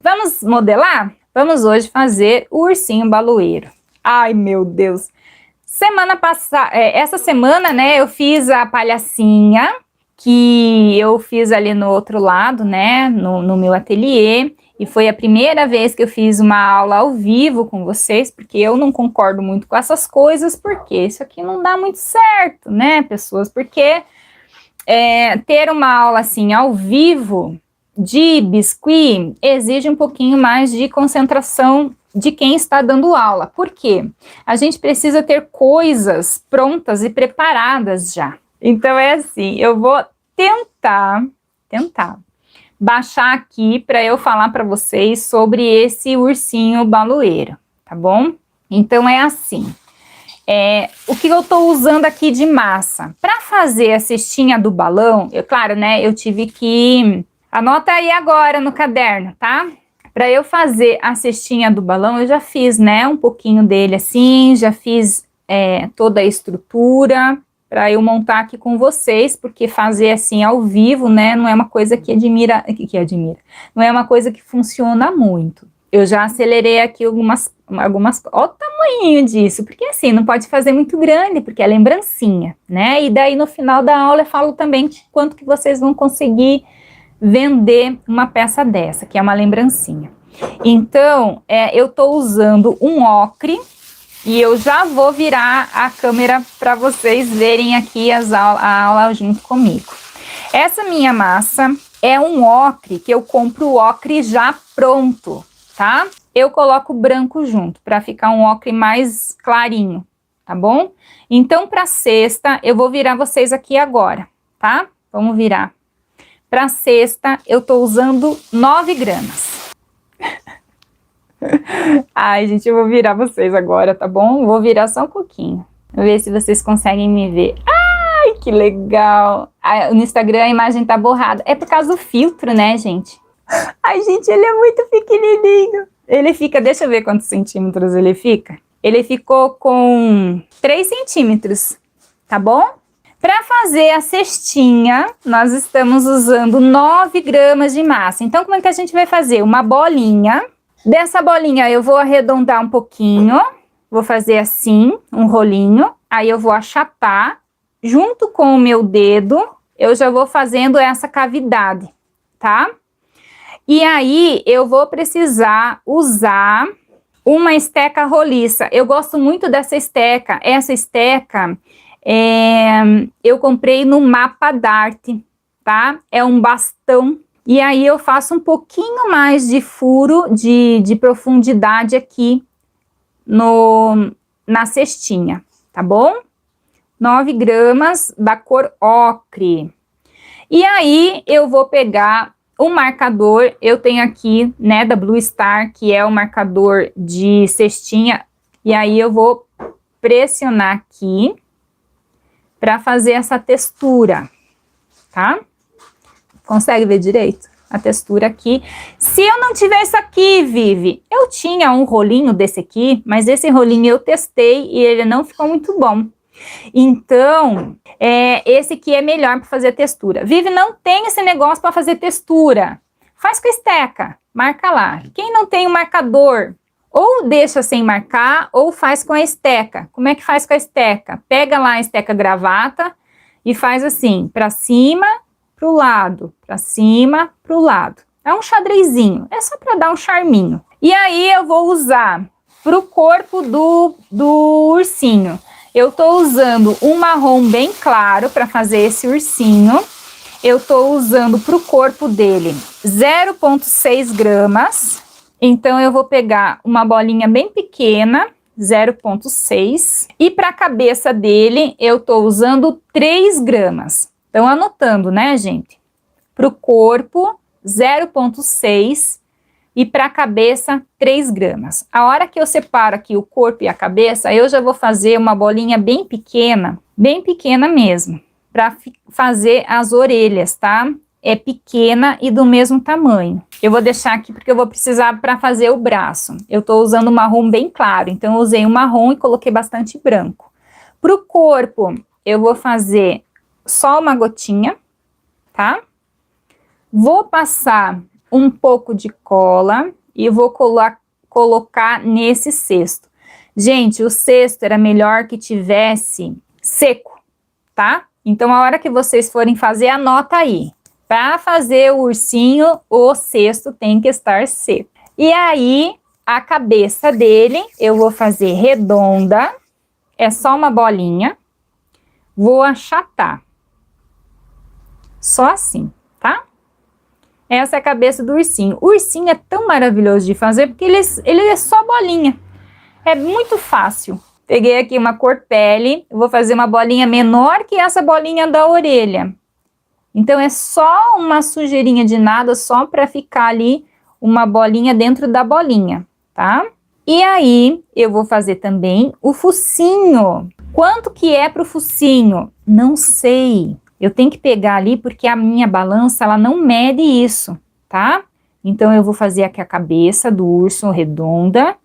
Vamos modelar? Vamos hoje fazer o ursinho baloeiro. Ai, meu Deus! Semana passada, essa semana, né, eu fiz a palhacinha, que eu fiz ali no outro lado, né, no meu ateliê, e foi a primeira vez que eu fiz uma aula ao vivo com vocês, porque eu não concordo muito com essas coisas, porque isso aqui não dá muito certo, né, pessoas? Porque ter uma aula assim ao vivo de biscuit exige um pouquinho mais de concentração de quem está dando aula. Por quê? A gente precisa ter coisas prontas e preparadas já. Então é assim, eu vou tentar baixar aqui para eu falar para vocês sobre esse ursinho baloeiro, tá bom? Então é assim. O que eu estou usando aqui de massa? Para fazer a cestinha do balão, claro, né, eu tive que... Anota aí agora no caderno, tá? Para eu fazer a cestinha do balão, eu já fiz, né, um pouquinho dele assim, já fiz toda a estrutura para eu montar aqui com vocês, porque fazer assim ao vivo, né, não é uma coisa que admira, não é uma coisa que funciona muito. Eu já acelerei aqui algumas, olha o tamanho disso, porque assim, não pode fazer muito grande, porque é lembrancinha, né? E daí no final da aula eu falo também quanto que vocês vão conseguir vender uma peça dessa, que é uma lembrancinha. Então, eu tô usando um ocre, e eu já vou virar a câmera para vocês verem aqui a aula junto comigo. Essa minha massa é um ocre, que eu compro o ocre já pronto, tá? Eu coloco branco junto, para ficar um ocre mais clarinho, tá bom? Então, para cesta, eu vou virar vocês aqui agora, tá? Vamos virar. Para cesta, eu tô usando 9 gramas. Ai, gente, eu vou virar vocês agora, tá bom? Vou virar só um pouquinho. Vou ver se vocês conseguem me ver. Ai, que legal! No Instagram a imagem tá borrada. É por causa do filtro, né, gente? Ai, gente, ele é muito pequenininho. Ele fica, deixa eu ver quantos centímetros ele fica. Ele ficou com 3 centímetros, tá bom? Para fazer a cestinha, nós estamos usando 9 gramas de massa. Então, como é que a gente vai fazer? Uma bolinha. Dessa bolinha, eu vou arredondar um pouquinho. Vou fazer assim, um rolinho. Aí, eu vou achatar. Junto com o meu dedo, eu já vou fazendo essa cavidade, tá? E aí, eu vou precisar usar uma esteca roliça. Eu gosto muito dessa esteca. Essa esteca... eu comprei no Mapa d'Arte, tá? É um bastão. E aí eu faço um pouquinho mais de furo, de profundidade aqui na cestinha, tá bom? 9 gramas da cor ocre. E aí eu vou pegar o marcador, eu tenho aqui, né, da Blue Star, que é o marcador de cestinha. E aí eu vou pressionar aqui para fazer essa textura, tá? Consegue ver direito a textura aqui? Se eu não tiver isso aqui, Vivi, eu tinha um rolinho desse aqui, mas esse rolinho eu testei e ele não ficou muito bom. Então, esse aqui é melhor para fazer textura. Vivi, não tem esse negócio para fazer textura. Faz com a esteca, marca lá. Quem não tem o marcador, ou deixa sem marcar, ou faz com a esteca. Como é que faz com a esteca? Pega lá a esteca gravata e faz assim, para cima, para o lado, para cima, para o lado. É um xadrezinho, é só para dar um charminho. E aí eu vou usar para o corpo do ursinho. Eu tô usando um marrom bem claro para fazer esse ursinho. Eu tô usando para o corpo dele 0,6 gramas. Então, eu vou pegar uma bolinha bem pequena, 0,6. E para a cabeça dele, eu tô usando 3 gramas. Então, anotando, né, gente? Para o corpo, 0,6. E para a cabeça, 3 gramas. A hora que eu separo aqui o corpo e a cabeça, eu já vou fazer uma bolinha bem pequena mesmo, para fazer as orelhas, tá? É pequena e do mesmo tamanho. Eu vou deixar aqui porque eu vou precisar para fazer o braço. Eu tô usando um marrom bem claro, então eu usei um marrom e coloquei bastante branco. Para o corpo, eu vou fazer só uma gotinha, tá? Vou passar um pouco de cola e vou colocar nesse cesto. Gente, o cesto era melhor que tivesse seco, tá? Então, a hora que vocês forem fazer, anota aí. Para fazer o ursinho, o cesto tem que estar seco. E aí, a cabeça dele, eu vou fazer redonda. É só uma bolinha. Vou achatar. Só assim, tá? Essa é a cabeça do ursinho. O ursinho é tão maravilhoso de fazer porque ele é só bolinha. É muito fácil. Peguei aqui uma cor pele, vou fazer uma bolinha menor que essa bolinha da orelha. Então, é só uma sujeirinha de nada, só para ficar ali uma bolinha dentro da bolinha, tá? E aí, eu vou fazer também o focinho. Quanto que é pro focinho? Não sei. Eu tenho que pegar ali porque a minha balança, ela não mede isso, tá? Então, eu vou fazer aqui a cabeça do urso redonda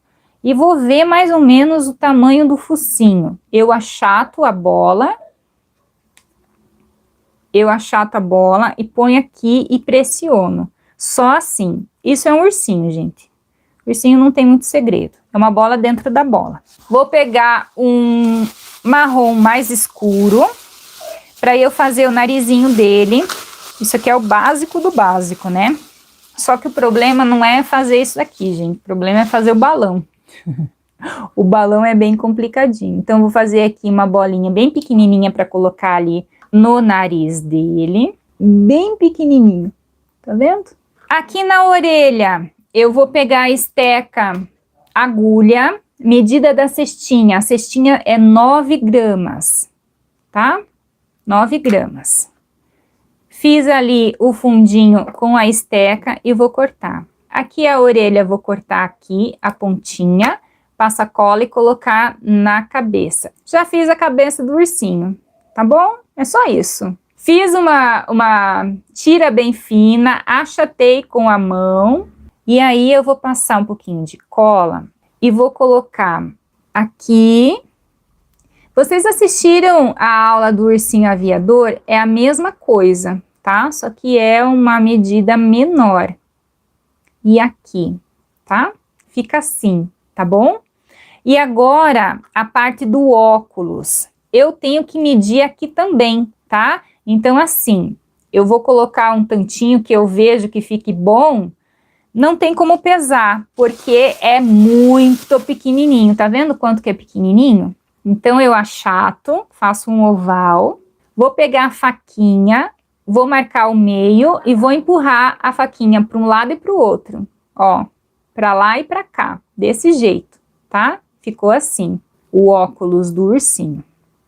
e vou ver mais ou menos o tamanho do focinho. Eu achato a bola e ponho aqui e pressiono. Só assim. Isso é um ursinho, gente. O ursinho não tem muito segredo. É uma bola dentro da bola. Vou pegar um marrom mais escuro para eu fazer o narizinho dele. Isso aqui é o básico do básico, né? Só que o problema não é fazer isso daqui, gente. O problema é fazer o balão. O balão é bem complicadinho. Então, vou fazer aqui uma bolinha bem pequenininha para colocar ali no nariz dele. Bem pequenininho. Tá vendo? Aqui na orelha, eu vou pegar a esteca agulha, medida da cestinha. A cestinha é 9 gramas, tá? 9 gramas. Fiz ali o fundinho com a esteca e vou cortar. Aqui a orelha, vou cortar aqui a pontinha, passa cola e colocar na cabeça. Já fiz a cabeça do ursinho, tá bom? É só isso. Fiz uma tira bem fina, achatei com a mão. E aí, eu vou passar um pouquinho de cola e vou colocar aqui. Vocês assistiram a aula do ursinho aviador? É a mesma coisa, tá? Só que é uma medida menor. E aqui, tá? Fica assim, tá bom? E agora, a parte do óculos. Eu tenho que medir aqui também, tá? Então, assim, eu vou colocar um tantinho que eu vejo que fique bom. Não tem como pesar, porque é muito pequenininho. Tá vendo quanto que é pequenininho? Então, eu achato, faço um oval, vou pegar a faquinha, vou marcar o meio e vou empurrar a faquinha para um lado e para o outro. Ó, para lá e para cá, desse jeito, tá? Ficou assim, o óculos do ursinho,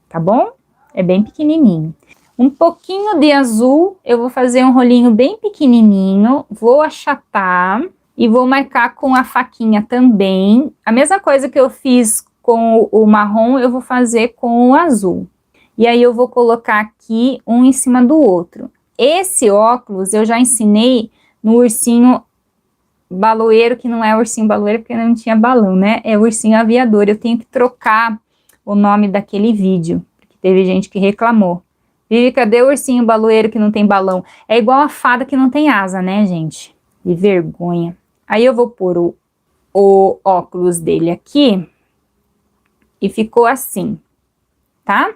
tá bom? É bem pequenininho. Um pouquinho de azul, eu vou fazer um rolinho bem pequenininho, vou achatar e vou marcar com a faquinha também. A mesma coisa que eu fiz com o marrom, eu vou fazer com o azul. E aí eu vou colocar aqui um em cima do outro. Esse óculos eu já ensinei no ursinho baloeiro, que não é ursinho baloeiro porque não tinha balão, né? É ursinho aviador. Eu tenho que trocar o nome daquele vídeo, porque teve gente que reclamou. Vivi, cadê o ursinho baloeiro que não tem balão? É igual a fada que não tem asa, né, gente? Que vergonha. Aí eu vou pôr o óculos dele aqui. E ficou assim, tá?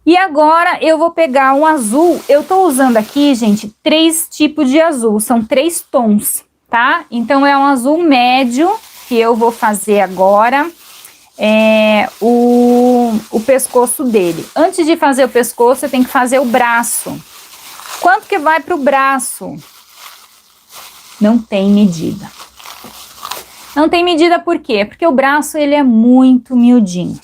E agora eu vou pegar um azul. Eu tô usando aqui, gente, 3 tipos de azul. São 3 tons, tá? Então, é um azul médio que eu vou fazer agora. O pescoço dele. Antes de fazer o pescoço, eu tenho que fazer o braço. Quanto que vai pro braço? Não tem medida. Não tem medida por quê? Porque o braço, ele é muito miudinho.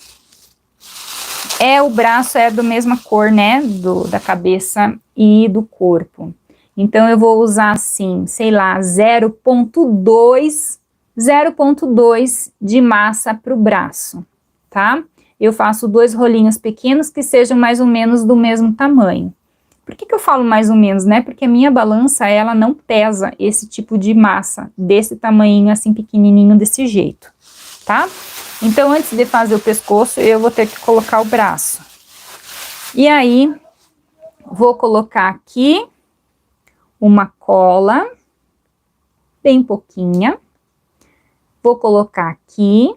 O braço é da mesma cor, né? Da cabeça e do corpo. Então, eu vou usar assim, sei lá, 0,2 de massa pro braço, tá? Eu faço 2 rolinhos pequenos que sejam mais ou menos do mesmo tamanho. Por que eu falo mais ou menos, né? Porque a minha balança, ela não pesa esse tipo de massa, desse tamanhinho assim pequenininho desse jeito, tá? Então, antes de fazer o pescoço, eu vou ter que colocar o braço. E aí, vou colocar aqui uma cola bem pouquinha. Vou colocar aqui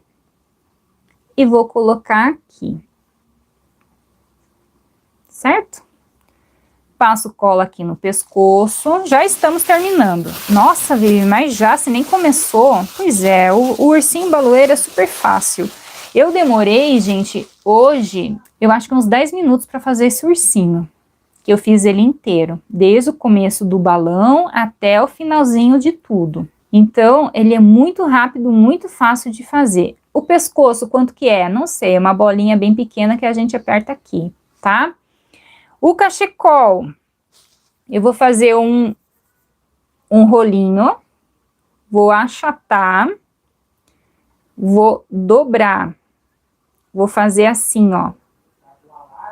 e vou colocar aqui, certo? Passo cola aqui no pescoço. Já estamos terminando. Nossa, Vivi, mas já, se nem começou? Pois é, o ursinho baloeiro é super fácil. Eu demorei, gente, hoje, eu acho que uns 10 minutos para fazer esse ursinho. Que eu fiz ele inteiro, desde o começo do balão até o finalzinho de tudo. Então, ele é muito rápido, muito fácil de fazer. O pescoço, quanto que é? Não sei, é uma bolinha bem pequena que a gente aperta aqui, tá? O cachecol, eu vou fazer um rolinho, vou achatar, vou dobrar, vou fazer assim, ó,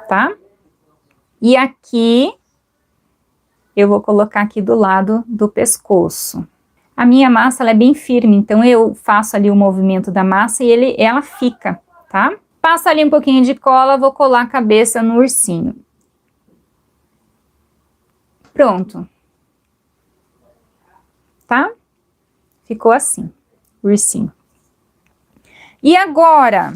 tá? E aqui, eu vou colocar aqui do lado do pescoço. A minha massa, ela é bem firme, então eu faço ali o movimento da massa e ela fica, tá? Passa ali um pouquinho de cola, vou colar a cabeça no ursinho. Pronto. Tá? Ficou assim, o ursinho. E agora?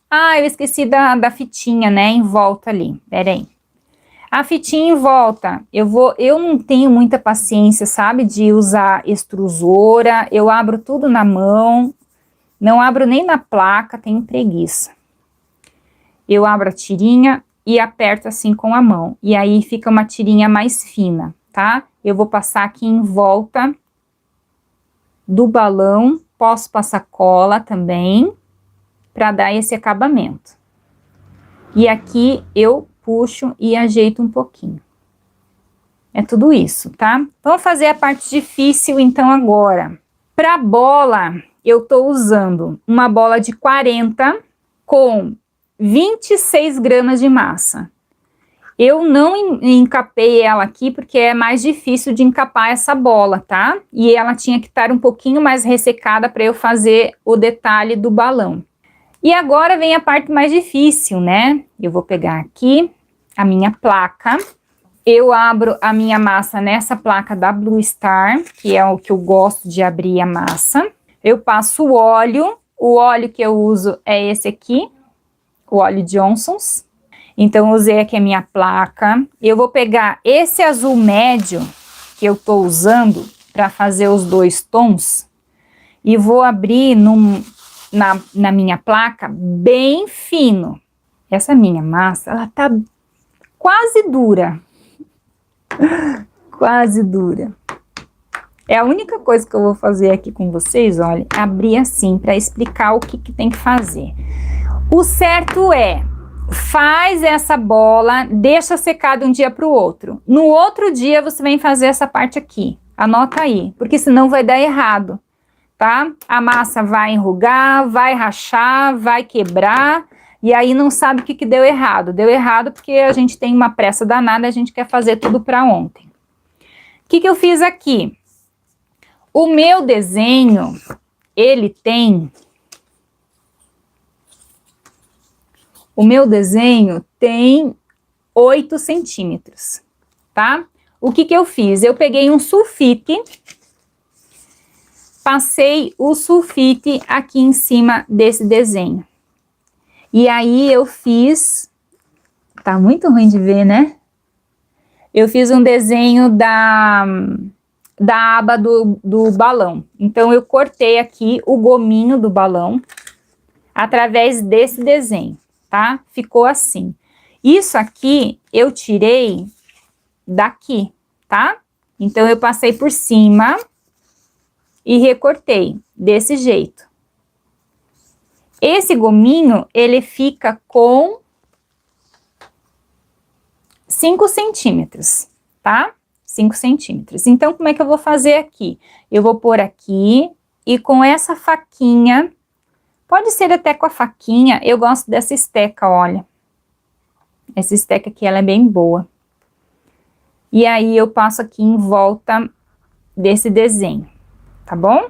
Ah, eu esqueci da fitinha, né, em volta ali. Pera aí. A fitinha em volta, eu não tenho muita paciência, sabe, de usar extrusora, eu abro tudo na mão, não abro nem na placa, tenho preguiça. Eu abro a tirinha e aperto assim com a mão, e aí fica uma tirinha mais fina, tá? Eu vou passar aqui em volta do balão, posso passar cola também, para dar esse acabamento. E aqui eu puxo e ajeito um pouquinho. É tudo isso, tá? Vamos fazer a parte difícil então agora. Para bola, eu tô usando uma bola de 40 com 26 gramas de massa. Eu não encapei ela aqui porque é mais difícil de encapar essa bola, tá? E ela tinha que estar um pouquinho mais ressecada para eu fazer o detalhe do balão. E agora vem a parte mais difícil, né? Eu vou pegar aqui a minha placa. Eu abro a minha massa nessa placa da Blue Star, que é o que eu gosto de abrir a massa. Eu passo o óleo que eu uso é esse aqui, o óleo Johnson's. Então, eu usei aqui a minha placa. Eu vou pegar esse azul médio que eu tô usando para fazer os dois tons e vou abrir na minha placa bem fino. Essa minha massa, ela tá quase dura. Quase dura. É a única coisa que eu vou fazer aqui com vocês, olha, abrir assim para explicar o que tem que fazer. O certo é, faz essa bola, deixa secar de um dia para o outro. No outro dia você vem fazer essa parte aqui. Anota aí, porque senão vai dar errado, tá? A massa vai enrugar, vai rachar, vai quebrar, e aí não sabe o que deu errado. Deu errado porque a gente tem uma pressa danada, a gente quer fazer tudo para ontem. O que eu fiz aqui? O meu desenho, ele tem... O meu desenho tem 8 centímetros, tá? O que eu fiz? Eu peguei um sulfite, passei o sulfite aqui em cima desse desenho. E aí eu fiz... Tá muito ruim de ver, né? Eu fiz um desenho da aba do balão. Então, eu cortei aqui o gominho do balão através desse desenho, tá? Ficou assim. Isso aqui eu tirei daqui, tá? Então, eu passei por cima e recortei desse jeito. Esse gominho, ele fica com 5 centímetros, tá? 5 centímetros. Então, como é que eu vou fazer aqui? Eu vou pôr aqui e com essa faquinha, pode ser até com a faquinha, eu gosto dessa esteca, olha. Essa esteca aqui, ela é bem boa. E aí, eu passo aqui em volta desse desenho, tá bom?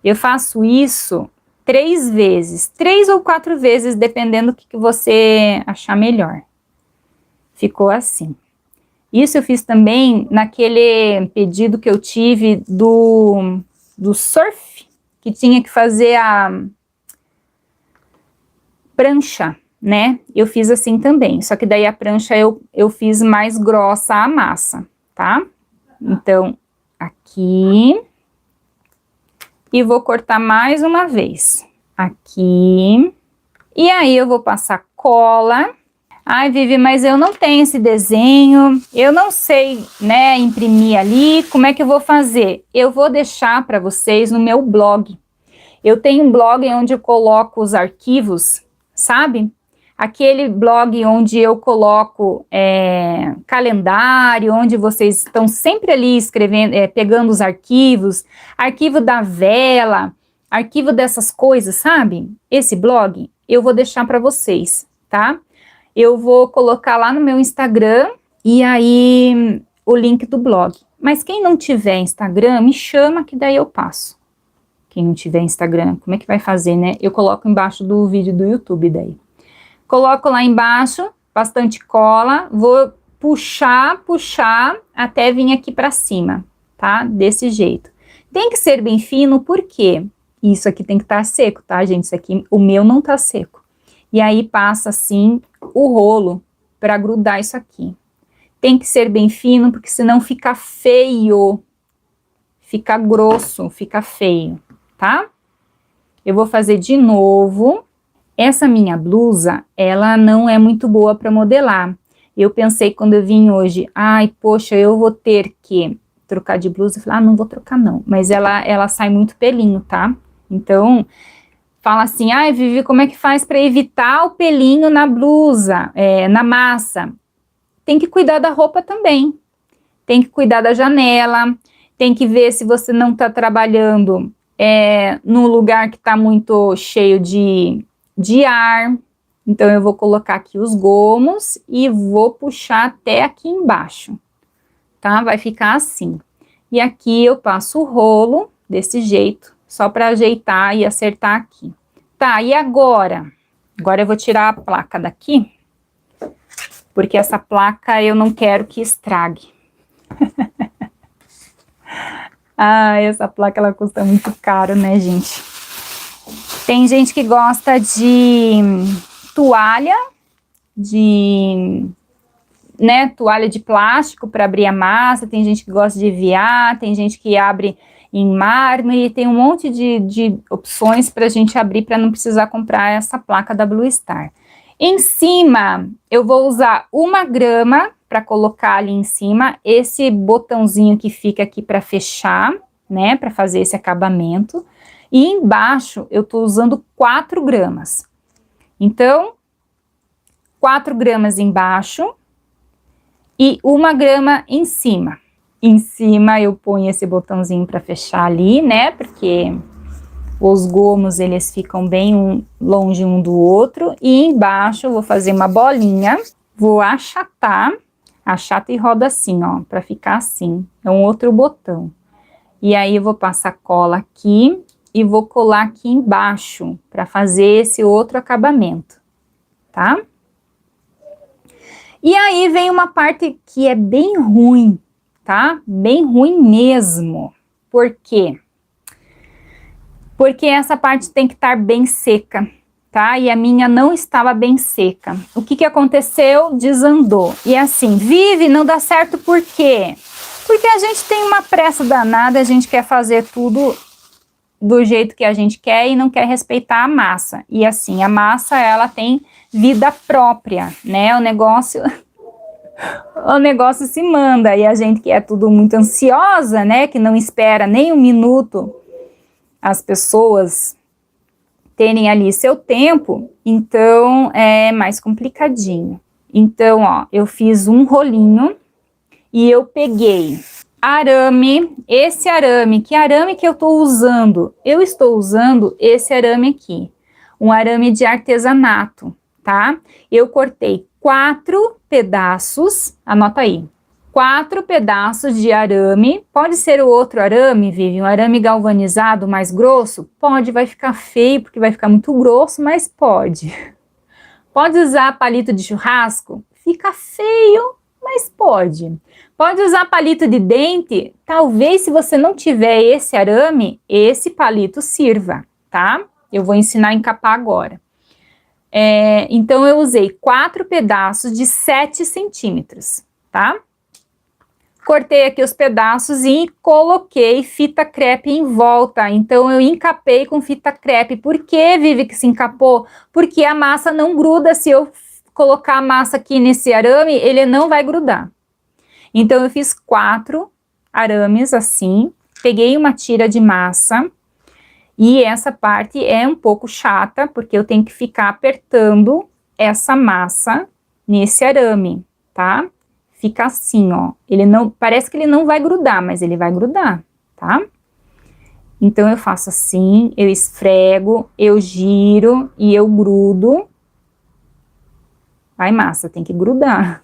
Eu faço isso 3 vezes, 3 ou 4 vezes, dependendo do que você achar melhor. Ficou assim. Isso eu fiz também naquele pedido que eu tive do surf, que tinha que fazer a prancha, né? Eu fiz assim também, só que daí a prancha eu fiz mais grossa a massa, tá? Então, aqui, e vou cortar mais uma vez, aqui, e aí eu vou passar cola. Ai, Vivi, mas eu não tenho esse desenho, eu não sei, né, imprimir ali, como é que eu vou fazer? Eu vou deixar para vocês no meu blog. Eu tenho um blog onde eu coloco os arquivos, sabe? Aquele blog onde eu coloco calendário, onde vocês estão sempre ali escrevendo, pegando os arquivos, arquivo da vela, arquivo dessas coisas, sabe? Esse blog eu vou deixar para vocês, tá? Eu vou colocar lá no meu Instagram e aí o link do blog. Mas quem não tiver Instagram, me chama que daí eu passo. Quem não tiver Instagram, como é que vai fazer, né? Eu coloco embaixo do vídeo do YouTube daí. Coloco lá embaixo, bastante cola, vou puxar até vir aqui pra cima, tá? Desse jeito. Tem que ser bem fino, porque isso aqui tem que estar seco, tá, gente? Isso aqui, o meu não tá seco. E aí passa assim o rolo para grudar isso aqui. Tem que ser bem fino, porque senão fica feio. Fica grosso, fica feio, tá? Eu vou fazer de novo. Essa minha blusa, ela não é muito boa para modelar. Eu pensei quando eu vim hoje, ai, poxa, eu vou ter que trocar de blusa. Eu falei, não vou trocar não. Mas ela sai muito pelinho, tá? Então, fala assim, ai, Vivi, como é que faz para evitar o pelinho na blusa, na massa? Tem que cuidar da roupa também. Tem que cuidar da janela. Tem que ver se você não está trabalhando num lugar que está muito cheio de ar. Então, eu vou colocar aqui os gomos e vou puxar até aqui embaixo, tá? Vai ficar assim. E aqui eu passo o rolo desse jeito, só para ajeitar e acertar aqui. Tá, e agora? Agora eu vou tirar a placa daqui, porque essa placa eu não quero que estrague. Essa placa ela custa muito caro, né, gente? Tem gente que gosta de toalha, toalha de plástico para abrir a massa, tem gente que gosta de EVA, tem gente que abre em mármore, tem um monte de opções para a gente abrir para não precisar comprar essa placa da Blue Star. Em cima, eu vou usar 1 grama para colocar ali em cima, esse botãozinho que fica aqui para fechar, né, para fazer esse acabamento. E embaixo, eu tô usando 4 gramas. Então, 4 gramas embaixo e 1 grama em cima. Em cima eu ponho esse botãozinho para fechar ali, né? Porque os gomos, eles ficam bem longe um do outro. E embaixo eu vou fazer uma bolinha, vou achatar, achata e roda assim, ó, para ficar assim. É um outro botão. E aí eu vou passar cola aqui e vou colar aqui embaixo para fazer esse outro acabamento, tá? E aí vem uma parte que é bem ruim, tá? Bem ruim mesmo. Por quê? Porque essa parte tem que estar bem seca, tá? E a minha não estava bem seca. O que que aconteceu? Desandou. E assim, Vivi, não dá certo por quê? Porque a gente tem uma pressa danada, a gente quer fazer tudo do jeito que a gente quer e não quer respeitar a massa. E assim, a massa, ela tem vida própria, né? O negócio se manda, e a gente que é tudo muito ansiosa, né? Que não espera nem um minuto as pessoas terem ali seu tempo, então é mais complicadinho. Então, ó, eu fiz um rolinho e eu peguei arame, esse arame, que arame que eu tô usando? Eu estou usando esse arame aqui, um arame de artesanato, tá? Eu cortei 4 pedaços, anota aí, 4 pedaços de arame. Pode ser o outro arame, Vivi, um arame galvanizado mais grosso? Pode, vai ficar feio porque vai ficar muito grosso, mas pode. Pode usar palito de churrasco? Fica feio, mas pode. Pode usar palito de dente, talvez se você não tiver esse arame, esse palito sirva, tá? Eu vou ensinar a encapar agora. Então, eu usei 4 pedaços de 7 centímetros, tá? Cortei aqui os pedaços e coloquei fita crepe em volta. Então, eu encapei com fita crepe. Por que, Vivi, que se encapou? Porque a massa não gruda. Se eu colocar a massa aqui nesse arame, ele não vai grudar. Então, eu fiz 4 arames assim. Peguei uma tira de massa. E essa parte é um pouco chata, porque eu tenho que ficar apertando essa massa nesse arame, tá? Fica assim, ó. Ele não, parece que ele não vai grudar, mas ele vai grudar, tá? Então, eu faço assim, eu esfrego, eu giro e eu grudo. Vai, massa, tem que grudar.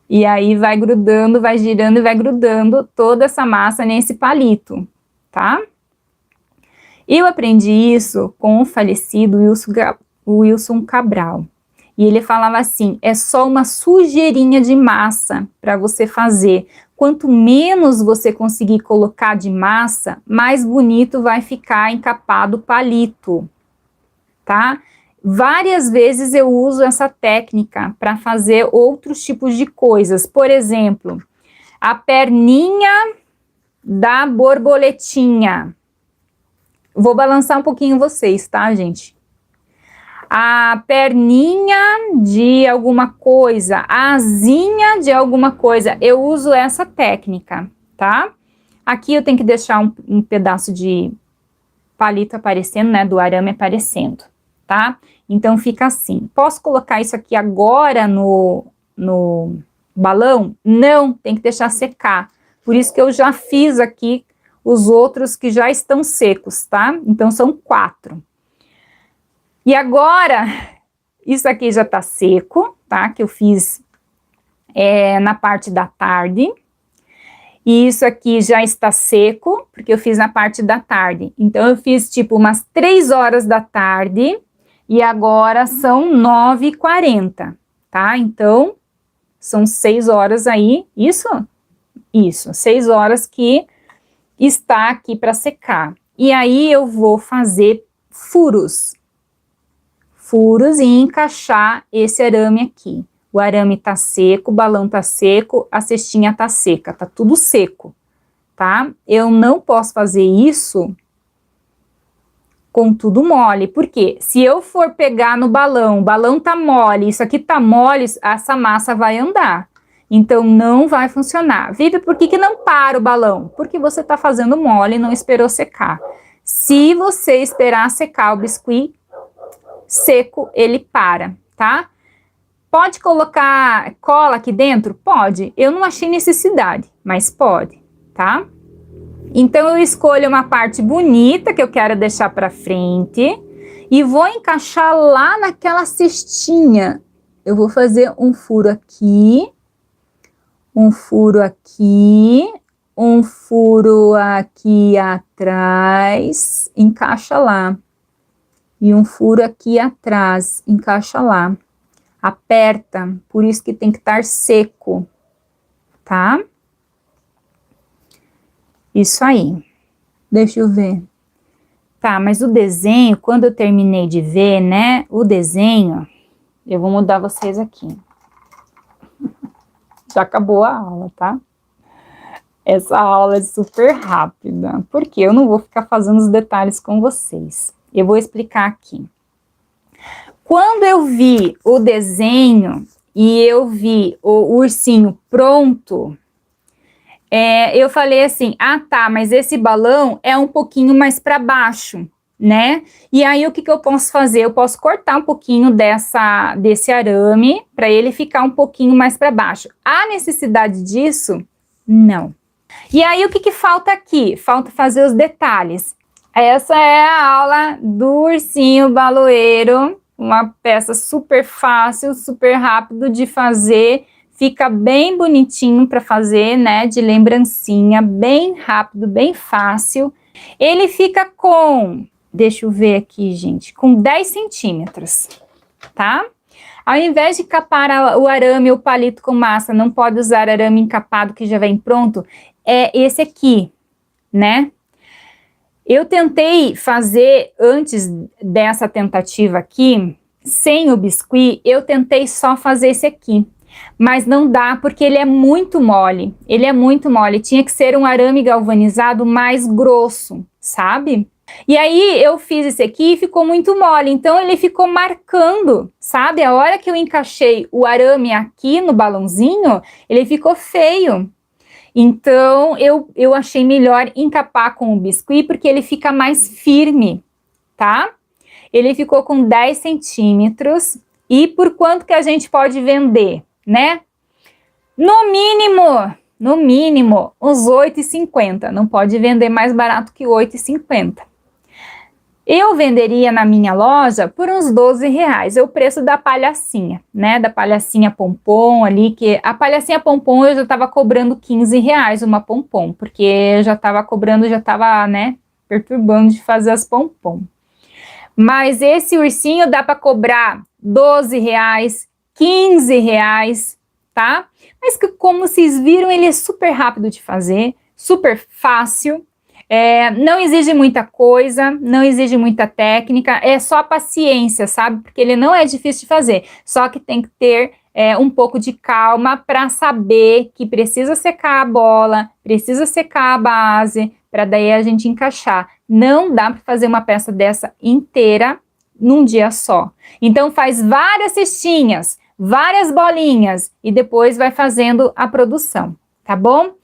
E aí, vai grudando, vai girando e vai grudando toda essa massa nesse palito, tá? Eu aprendi isso com o falecido Wilson Cabral. E ele falava assim, é só uma sujeirinha de massa para você fazer. Quanto menos você conseguir colocar de massa, mais bonito vai ficar encapado o palito, tá? Várias vezes eu uso essa técnica para fazer outros tipos de coisas. Por exemplo, a perninha da borboletinha. Vou balançar um pouquinho vocês, tá, gente? A perninha de alguma coisa, a asinha de alguma coisa, eu uso essa técnica, tá? Aqui eu tenho que deixar um pedaço de palito aparecendo, né, do arame aparecendo, tá? Então fica assim. Posso colocar isso aqui agora no balão? Não, tem que deixar secar. Por isso que eu já fiz aqui os outros que já estão secos, tá? Então são 4. E agora, isso aqui já tá seco, tá? Que eu fiz na parte da tarde. E isso aqui já está seco, porque eu fiz na parte da tarde. Então, eu fiz tipo umas 3 horas da tarde e agora são 9h40, tá? Então, são 6 horas aí, isso? Isso, 6 horas que está aqui para secar. E aí, eu vou fazer furos e encaixar esse arame aqui. O arame tá seco, o balão tá seco, a cestinha tá seca, tá tudo seco, tá? Eu não posso fazer isso com tudo mole, porque se eu for pegar no balão, o balão tá mole, isso aqui tá mole, essa massa vai andar. Então, não vai funcionar. Vivi, por que não para o balão? Porque você tá fazendo mole e não esperou secar. Se você esperar secar o biscuit seco, ele para, tá? Pode colocar cola aqui dentro? Pode. Eu não achei necessidade, mas pode, tá? Então, eu escolho uma parte bonita que eu quero deixar para frente e vou encaixar lá naquela cestinha. Eu vou fazer um furo aqui, um furo aqui, um furo aqui atrás, encaixa lá. E um furo aqui atrás, encaixa lá. Aperta, por isso que tem que estar seco, tá? Isso aí. Deixa eu ver. Tá, mas o desenho, quando eu terminei de ver, né, o desenho, eu vou mudar vocês aqui. Já acabou a aula, tá? Essa aula é super rápida, porque eu não vou ficar fazendo os detalhes com vocês. Eu vou explicar aqui. Quando eu vi o desenho e eu vi o ursinho pronto, eu falei assim, ah tá, mas esse balão é um pouquinho mais para baixo, né? E aí o que eu posso fazer? Eu posso cortar um pouquinho desse arame para ele ficar um pouquinho mais para baixo. Há necessidade disso? Não. E aí o que falta aqui? Falta fazer os detalhes. Essa é a aula do ursinho baloeiro, uma peça super fácil, super rápido de fazer, fica bem bonitinho para fazer, né, de lembrancinha, bem rápido, bem fácil. Ele fica com, deixa eu ver aqui, gente, com 10 centímetros, tá? Ao invés de capar o arame ou palito com massa, não pode usar arame encapado que já vem pronto, é esse aqui, né? Eu tentei fazer, antes dessa tentativa aqui, sem o biscuit, eu tentei só fazer esse aqui. Mas não dá, porque ele é muito mole. Ele é muito mole. Tinha que ser um arame galvanizado mais grosso, sabe? E aí eu fiz esse aqui e ficou muito mole. Então ele ficou marcando, sabe? A hora que eu encaixei o arame aqui no balãozinho, ele ficou feio. Então, eu achei melhor encapar com o biscuit, porque ele fica mais firme, tá? Ele ficou com 10 centímetros. E por quanto que a gente pode vender, né? No mínimo, uns R$ 8,50. Não pode vender mais barato que R$ 8,50. Eu venderia na minha loja por uns R$ 12, é o preço da palhacinha, né? Da palhacinha pompom ali, que a palhacinha pompom eu já tava cobrando R$ 15 uma pompom, porque eu já tava cobrando, já tava, né, perturbando de fazer as pompom. Mas esse ursinho dá para cobrar R$ 12, R$ 15, tá? Mas que, como vocês viram, ele é super rápido de fazer, super fácil. Não exige muita coisa, não exige muita técnica, é só paciência, sabe? Porque ele não é difícil de fazer, só que tem que ter um pouco de calma para saber que precisa secar a bola, precisa secar a base, para daí a gente encaixar. Não dá para fazer uma peça dessa inteira num dia só. Então faz várias cestinhas, várias bolinhas e depois vai fazendo a produção, tá bom?